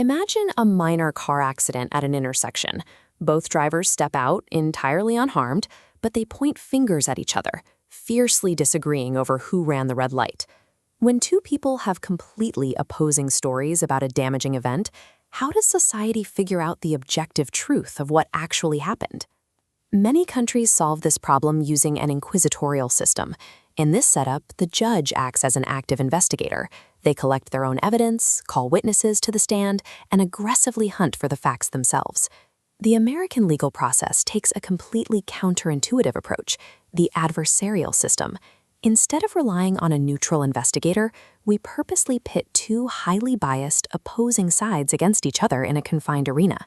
Imagine a minor car accident at an intersection. Both drivers step out entirely unharmed, but they point fingers at each other, fiercely disagreeing over who ran the red light. When two people have completely opposing stories about a damaging event, how does society figure out the objective truth of what actually happened? Many countries solve this problem using an inquisitorial system. In this setup, the judge acts as an active investigator. They collect their own evidence, call witnesses to the stand, and aggressively hunt for the facts themselves. The American legal process takes a completely counterintuitive approach, the adversarial system. Instead of relying on a neutral investigator, we purposely pit two highly biased, opposing sides against each other in a confined arena.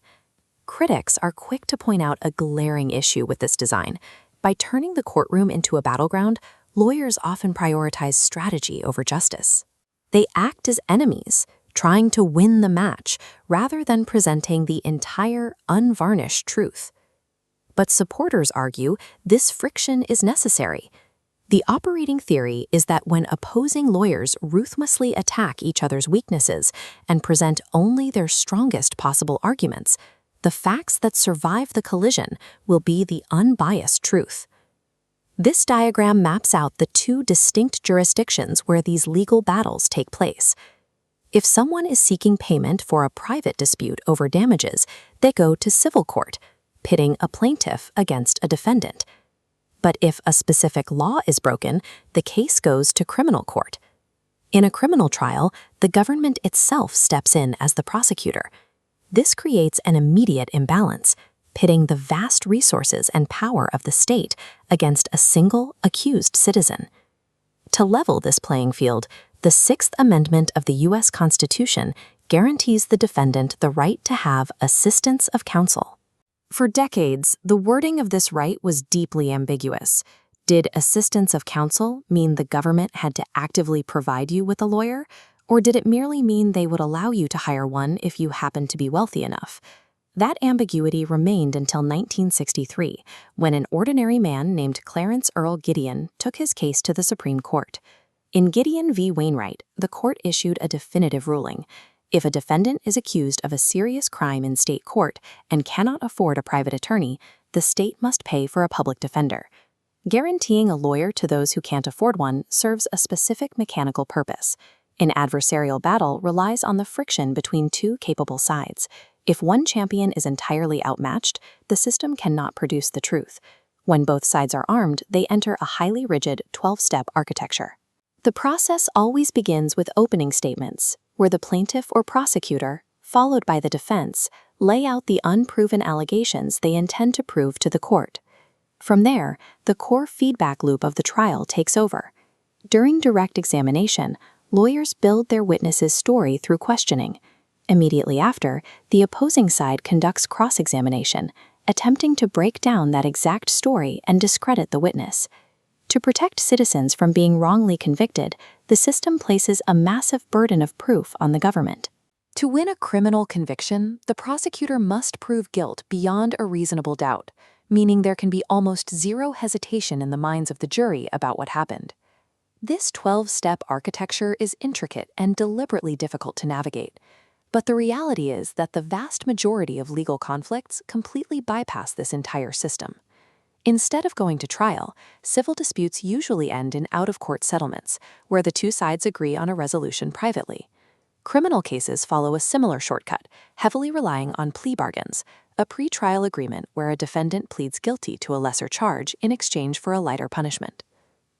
Critics are quick to point out a glaring issue with this design. By turning the courtroom into a battleground, lawyers often prioritize strategy over justice. They act as enemies, trying to win the match rather than presenting the entire, unvarnished truth. But supporters argue this friction is necessary. The operating theory is that when opposing lawyers ruthlessly attack each other's weaknesses and present only their strongest possible arguments, the facts that survive the collision will be the unbiased truth. This diagram maps out the two distinct jurisdictions where these legal battles take place. If someone is seeking payment for a private dispute over damages, they go to civil court, pitting a plaintiff against a defendant. But if a specific law is broken, the case goes to criminal court. In a criminal trial, the government itself steps in as the prosecutor. This creates an immediate imbalance, pitting the vast resources and power of the state against a single accused citizen. To level this playing field, the Sixth Amendment of the U.S. Constitution guarantees the defendant the right to have assistance of counsel. For decades, the wording of this right was deeply ambiguous. Did assistance of counsel mean the government had to actively provide you with a lawyer, or did it merely mean they would allow you to hire one if you happened to be wealthy enough? That ambiguity remained until 1963, when an ordinary man named Clarence Earl Gideon took his case to the Supreme Court. In Gideon v. Wainwright, the court issued a definitive ruling. If a defendant is accused of a serious crime in state court and cannot afford a private attorney, the state must pay for a public defender. Guaranteeing a lawyer to those who can't afford one serves a specific mechanical purpose. An adversarial battle relies on the friction between two capable sides. If one champion is entirely outmatched, the system cannot produce the truth. When both sides are armed, they enter a highly rigid 12-step architecture. The process always begins with opening statements, where the plaintiff or prosecutor, followed by the defense, lay out the unproven allegations they intend to prove to the court. From there, the core feedback loop of the trial takes over. During direct examination, lawyers build their witnesses' story through questioning. Immediately after, the opposing side conducts cross-examination, attempting to break down that exact story and discredit the witness. To protect citizens from being wrongly convicted, the system places a massive burden of proof on the government. To win a criminal conviction, the prosecutor must prove guilt beyond a reasonable doubt, meaning there can be almost zero hesitation in the minds of the jury about what happened. This 12-step architecture is intricate and deliberately difficult to navigate. But the reality is that the vast majority of legal conflicts completely bypass this entire system. Instead of going to trial, civil disputes usually end in out-of-court settlements, where the two sides agree on a resolution privately. Criminal cases follow a similar shortcut, heavily relying on plea bargains, a pre-trial agreement where a defendant pleads guilty to a lesser charge in exchange for a lighter punishment.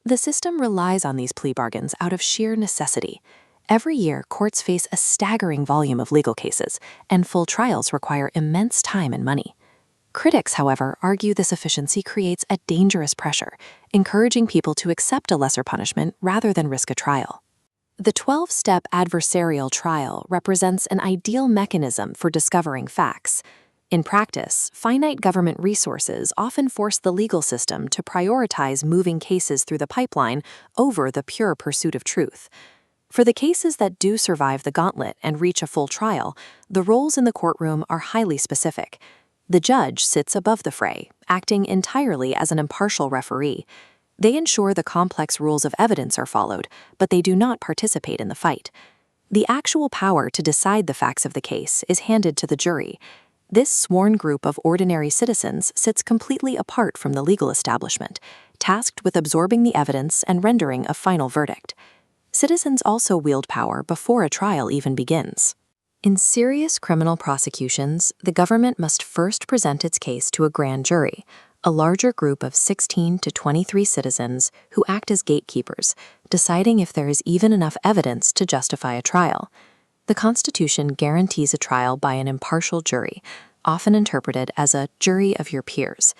The system relies on these plea bargains out of sheer necessity. Every year, courts face a staggering volume of legal cases, and full trials require immense time and money. Critics, however, argue this efficiency creates a dangerous pressure, encouraging people to accept a lesser punishment rather than risk a trial. The 12-step adversarial trial represents an ideal mechanism for discovering facts. In practice, finite government resources often force the legal system to prioritize moving cases through the pipeline over the pure pursuit of truth. For the cases that do survive the gauntlet and reach a full trial, the roles in the courtroom are highly specific. The judge sits above the fray, acting entirely as an impartial referee. They ensure the complex rules of evidence are followed, but they do not participate in the fight. The actual power to decide the facts of the case is handed to the jury. This sworn group of ordinary citizens sits completely apart from the legal establishment, tasked with absorbing the evidence and rendering a final verdict. Citizens also wield power before a trial even begins. In serious criminal prosecutions, the government must first present its case to a grand jury, a larger group of 16 to 23 citizens who act as gatekeepers, deciding if there is even enough evidence to justify a trial. The Constitution guarantees a trial by an impartial jury, often interpreted as a jury of your peers.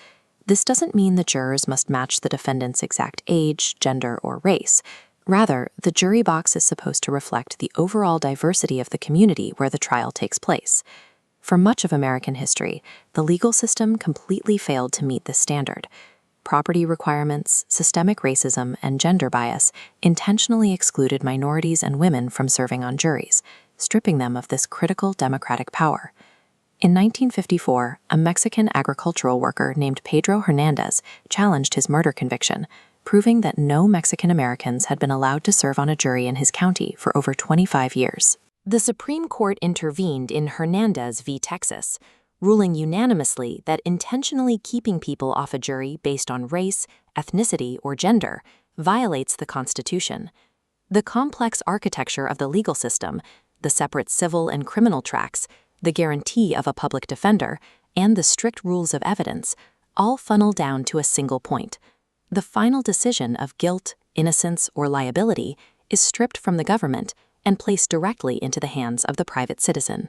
This doesn't mean the jurors must match the defendant's exact age, gender, or race. Rather, the jury box is supposed to reflect the overall diversity of the community where the trial takes place. For much of American history, the legal system completely failed to meet this standard. Property requirements, systemic racism, and gender bias intentionally excluded minorities and women from serving on juries, stripping them of this critical democratic power. In 1954, a Mexican agricultural worker named Pedro Hernandez challenged his murder conviction, proving that no Mexican Americans had been allowed to serve on a jury in his county for over 25 years. The Supreme Court intervened in Hernandez v. Texas, ruling unanimously that intentionally keeping people off a jury based on race, ethnicity, or gender violates the Constitution. The complex architecture of the legal system, the separate civil and criminal tracks, the guarantee of a public defender, and the strict rules of evidence all funnel down to a single point. The final decision of guilt, innocence, or liability is stripped from the government and placed directly into the hands of the private citizen.